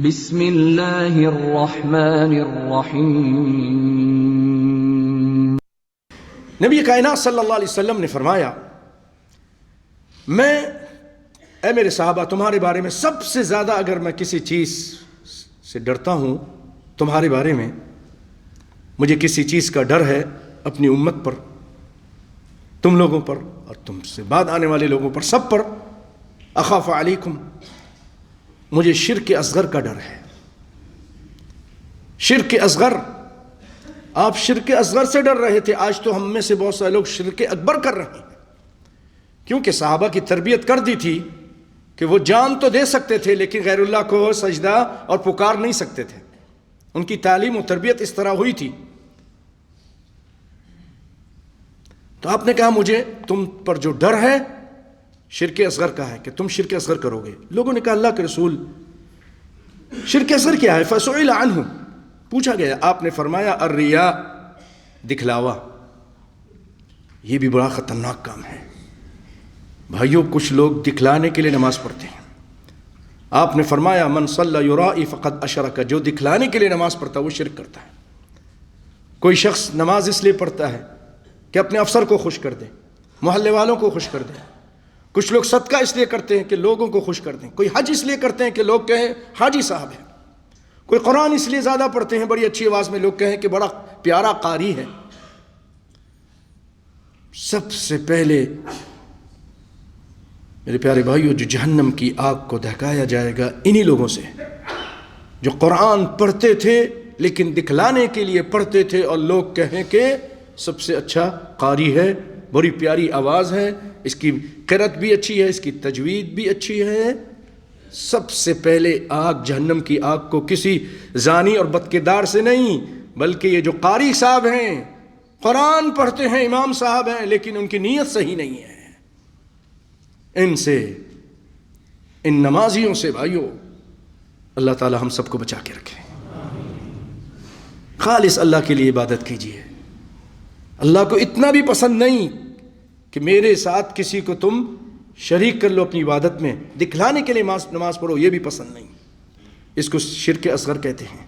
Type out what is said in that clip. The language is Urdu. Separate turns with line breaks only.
بسم اللہ الرحمن الرحیم۔
نبی کائنات صلی اللہ علیہ وسلم نے فرمایا، اے میرے صحابہ، تمہارے بارے میں سب سے زیادہ اگر میں کسی چیز سے ڈرتا ہوں تمہارے بارے میں، مجھے کسی چیز کا ڈر ہے اپنی امت پر، تم لوگوں پر اور تم سے بعد آنے والے لوگوں پر، سب پر، اخاف علیکم، مجھے شرک اصغر کا ڈر ہے۔ شرک اصغر، آپ شرک اصغر سے ڈر رہے تھے، آج تو ہم میں سے بہت سارے لوگ شرک اکبر کر رہے ہیں، کیونکہ صحابہ کی تربیت کر دی تھی کہ وہ جان تو دے سکتے تھے لیکن غیر اللہ کو سجدہ اور پکار نہیں سکتے تھے، ان کی تعلیم و تربیت اس طرح ہوئی تھی۔ تو آپ نے کہا مجھے تم پر جو ڈر ہے شرک اصغر کا ہے کہ تم شرک اصغر کرو گے۔ لوگوں نے کہا اللہ کے رسول شرک اصغر کیا ہے؟ فسئل عنہ، پوچھا گیا، آپ نے فرمایا الریا، دکھلاوا، یہ بھی بڑا خطرناک کام ہے بھائیو۔ کچھ لوگ دکھلانے کے لیے نماز پڑھتے ہیں، آپ نے فرمایا من صلی یرائی فقد اشرک، جو دکھلانے کے لیے نماز پڑھتا ہے وہ شرک کرتا ہے۔ کوئی شخص نماز اس لیے پڑھتا ہے کہ اپنے افسر کو خوش کر دے، محلے والوں کو خوش کر دے، کچھ لوگ صدقہ اس لیے کرتے ہیں کہ لوگوں کو خوش کر دیں، کوئی حج اس لیے کرتے ہیں کہ لوگ کہیں حاجی صاحب ہے، کوئی قرآن اس لیے زیادہ پڑھتے ہیں بڑی اچھی آواز میں لوگ کہیں کہ بڑا پیارا قاری ہے۔ سب سے پہلے میرے پیارے بھائیو، جو جہنم کی آگ کو دہکایا جائے گا انہی لوگوں سے، جو قرآن پڑھتے تھے لیکن دکھلانے کے لیے پڑھتے تھے اور لوگ کہیں کہ سب سے اچھا قاری ہے، بڑی پیاری آواز ہے، اس کی قرأت بھی اچھی ہے، اس کی تجوید بھی اچھی ہے۔ سب سے پہلے آگ، جہنم کی آگ کو کسی زانی اور بدکردار سے نہیں، بلکہ یہ جو قاری صاحب ہیں، قرآن پڑھتے ہیں، امام صاحب ہیں لیکن ان کی نیت صحیح نہیں ہے، ان سے، ان نمازیوں سے بھائیو اللہ تعالی ہم سب کو بچا کے رکھے۔ خالص اللہ کے لیے عبادت کیجیے۔ اللہ کو اتنا بھی پسند نہیں کہ میرے ساتھ کسی کو تم شریک کر لو اپنی عبادت میں، دکھلانے کے لیے نماز پڑھو، یہ بھی پسند نہیں، اس کو شرک اصغر کہتے ہیں۔